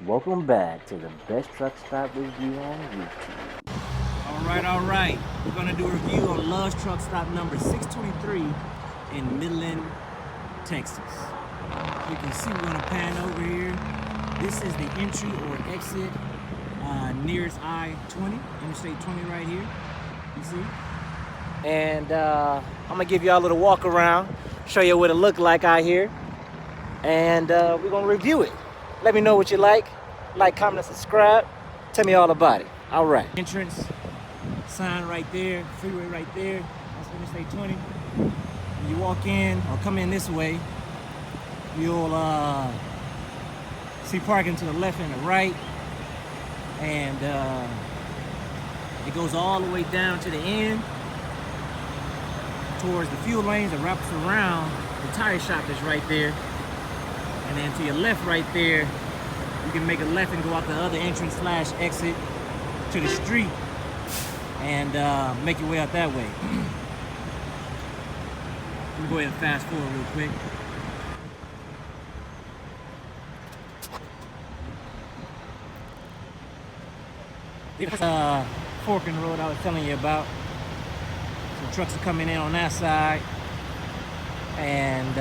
Welcome back to the best truck stop review on YouTube. All right. We're gonna do a review on Love's truck stop number 623 in Midland, Texas. You can see we're gonna pan over here. This is the entry or exit nearest I-20, Interstate 20 right here. You see? And I'm gonna give y'all a little walk around, show you what it looked like out here, and we're gonna review it. Let me know what you like, comment, and subscribe. Tell me all about it. All right. Entrance sign right there, freeway right there. That's Interstate 20. When you walk in or come in this way, you'll see parking to the left and the right, and it goes all the way down to the end towards the fuel lanes that wraps around the tire shop that's right there. And then to your left right there, you can make a left and go out the other entrance / exit to the street and make your way out that way. Let me go ahead and fast forward real quick. This fork in the road I was telling you about. Some trucks are coming in on that side, and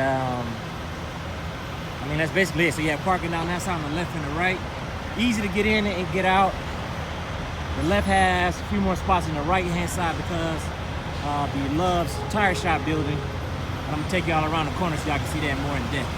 I mean, that's basically it. So you have parking down that side on the left and the right. Easy to get in and get out. The left has a few more spots in the right-hand side because of the Love's tire shop building. And I'm gonna take y'all around the corner so y'all can see that more in depth.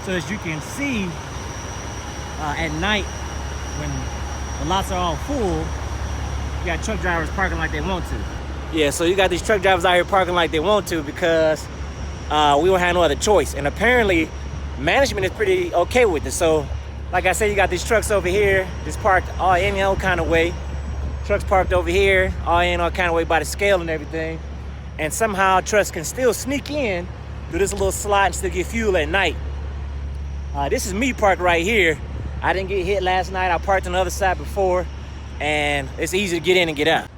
So as you can see, at night, when the lots are all full, you got truck drivers parking like they want to. Yeah, so you got these truck drivers out here parking like they want to because we don't have no other choice. And apparently, management is pretty okay with it. So, like I said, you got these trucks over here, just parked all any old kind of way. Trucks parked over here, all in all kind of way by the scale and everything. And somehow trucks can still sneak in through this little slot and still get fuel at night. This is me parked right here. I didn't get hit last night. I parked on the other side before, and it's easy to get in and get out.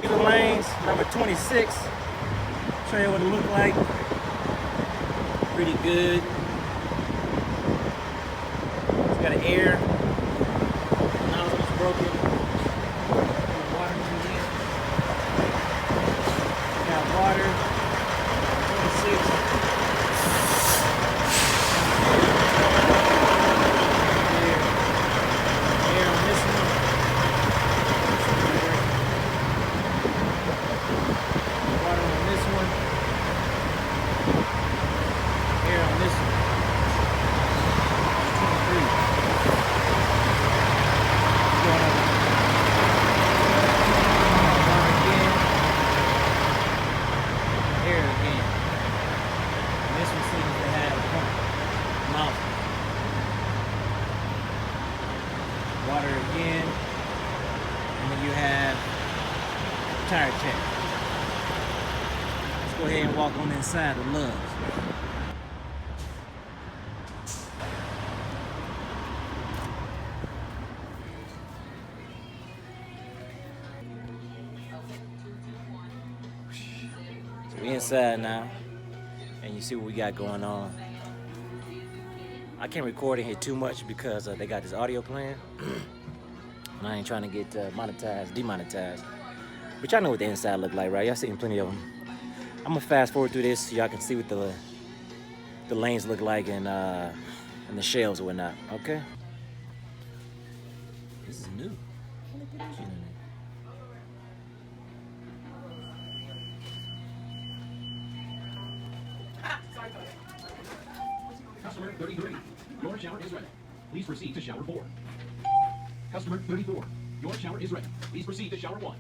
The lanes, number 26. Show you what it looked like. Pretty good. It's got an air. Nozzle's broken. Water coming in. Got water. 26. Air on this one. Water on this one. Air on this one. 23. Water again, and then you have tire check. Let's go ahead and walk on inside of Love's. So we inside now, and you see what we got going on. I can't record in here too much because they got this audio playing. And I ain't trying to get demonetized. But y'all know what the inside look like, right? Y'all seen plenty of them. I'm gonna fast forward through this so y'all can see what the lanes look like and the shelves and whatnot, okay? This is new. Customer 33, your shower is ready. Please proceed to shower 4. Customer 34, your shower is ready. Please proceed to shower 1.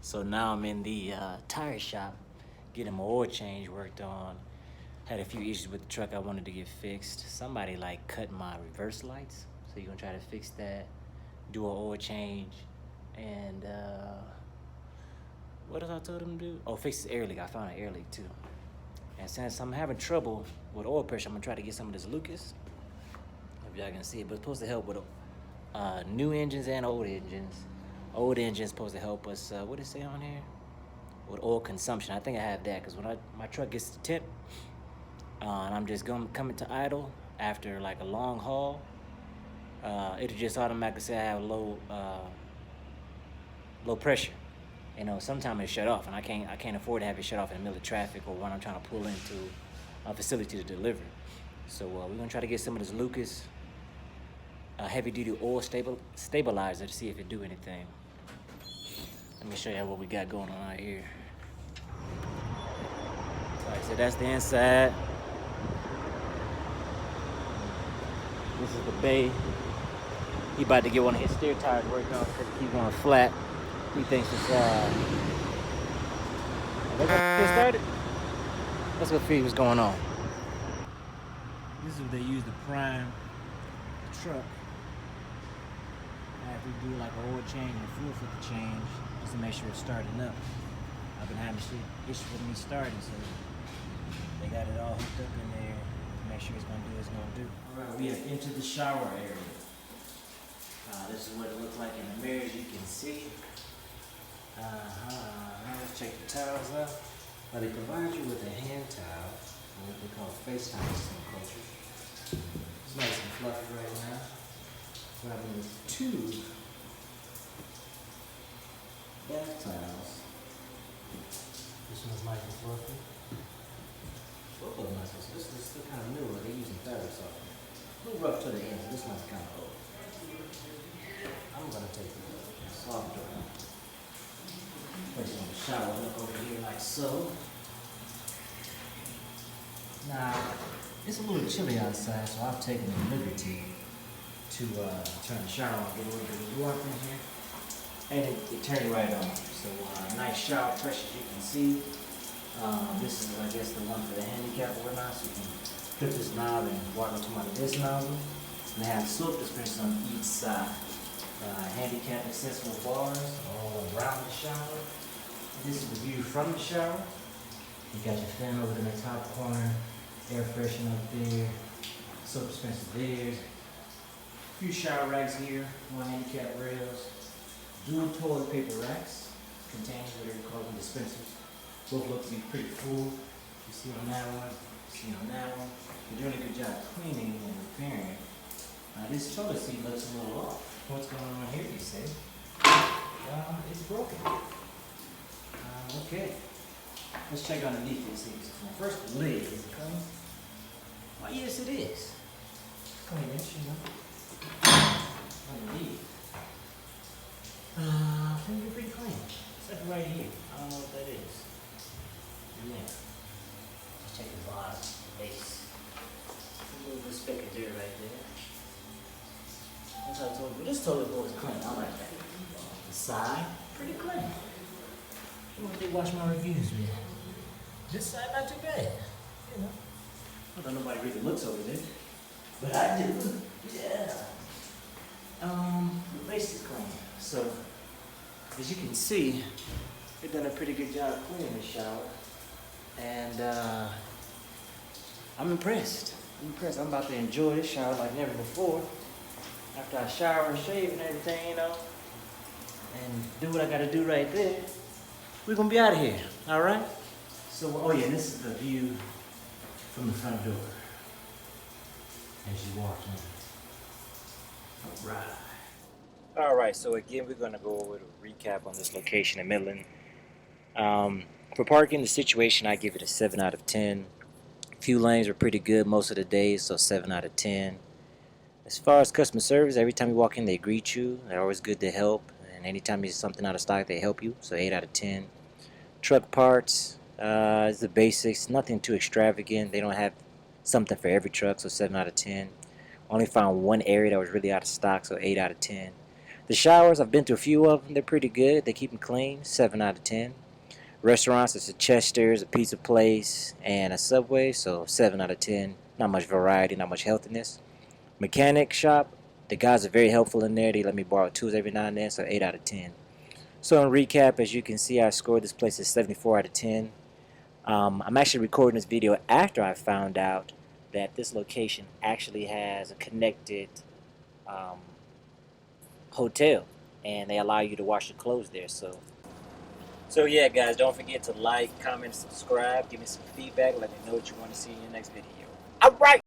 So now I'm in the tire shop getting my oil change worked on. Had a few issues with the truck I wanted to get fixed. Somebody like cut my reverse lights. So you're gonna try to fix that, do an oil change, and what else I told him to do? Oh, fix this air leak. I found an air leak too. And since I'm having trouble with oil pressure, I'm gonna try to get some of this Lucas. If y'all can see it, but it's supposed to help with new engines and old engines. Old engine's supposed to help us, what did it say on here? With oil consumption. I think I have that, because when my truck gets to tip, and I'm just coming to idle after like a long haul, it'll just automatically say I have low pressure. You know, sometimes it shut off, and I can't afford to have it shut off in the middle of traffic or when I'm trying to pull into a facility to deliver. So we're gonna try to get some of this Lucas heavy-duty oil stabilizer to see if it do anything. Let me show you what we got going on out here. Like I said, that's the inside. This is the bay. He about to get one of his steer tires worked on because he keeps going flat. He thinks it's let's started. Let's go see what's going on. This is what they use to prime the truck. After you do like an oil change and a fuel filter change, just to make sure it's starting up. I've been having issues with me starting, so they got it all hooked up in there to make sure it's gonna do what it's gonna do. All right, we have entered the shower area. This is what it looks like in the mirror, as you can see. Let's check the towels out. Now they provide you with a hand towel, what they call FaceTime in some cultures. It's nice and fluffy right now. Grabbing with 2 bath towels. This one's nice and fluffy. Both of them nice. So this is still kind of new. They're using fabric softener. A little rough to the ends. This one's kind of old. I'm gonna take the softer one. Place it on the shower hook over here like so. Now it's a little chilly outside, so I've taken the liberty to turn the shower on, get a little bit of warmth in here, and it turned right on. So nice shower pressure, as you can see. This is, I guess, the one for the handicap or whatnot, so you can flip this knob and water come out of this nozzle. And they have soap dispensers on each side. Handicap accessible bars all around the shower. This is the view from the shower. You got your fan over in the top corner, air freshener up there, soap dispenser there. A few shower racks here, more handicap rails, dual toilet paper racks, containers, whatever you call them, dispensers. Both look to be pretty full. You see on that one, you see on that one. You're doing a good job cleaning and repairing. This toilet seat looks a little off. What's going on here, you say? It's broken. Okay. Let's check underneath this thing. First, the lid. Is it clean? Why, yes, it is. Clean-ish, you know. Underneath. I think you're pretty clean. Except right here. I don't know what that is. Yeah. Let's check the bottom. Base. A little bit speck of dirt right there. That's how I told you. This toilet bowl is clean. I like that. The side, pretty clean. What they watch my reviews with? This side, not too bad. You know. I don't know nobody really looks over there. But I do. Yeah. The base is clean. So, as you can see, they've done a pretty good job cleaning the shower. And I'm impressed. I'm about to enjoy this shower like never before. After I shower and shave and everything, you know, and do what I gotta do right there, we're gonna be out of here, all right? So, oh yeah, this is the view from the front door as you walk in. All right. All right, so again, we're gonna go over a recap on this location in Midland. For parking, the situation, I give it a 7 out of 10. Few lanes were pretty good most of the days, so 7 out of 10. As far as customer service, every time you walk in, they greet you. They're always good to help, and anytime you see something out of stock, they help you. So 8 out of 10. Truck parts is the basics, nothing too extravagant. They don't have something for every truck, so 7 out of 10. Only found one area that was really out of stock, so 8 out of 10. The showers, I've been to a few of them. They're pretty good. They keep them clean. 7 out of 10. Restaurants, it's a Chester's, a pizza place, and a Subway, so 7 out of 10. Not much variety, not much healthiness. Mechanic shop, the guys are very helpful in there. They let me borrow tools every now and then, so 8 out of 10. So in recap, as you can see, I scored this place as 74 out of 10. I'm actually recording this video after I found out that this location actually has a connected hotel, and they allow you to wash your clothes there. So yeah, guys, don't forget to like, comment, subscribe, give me some feedback, let me know what you want to see in your next video. All right.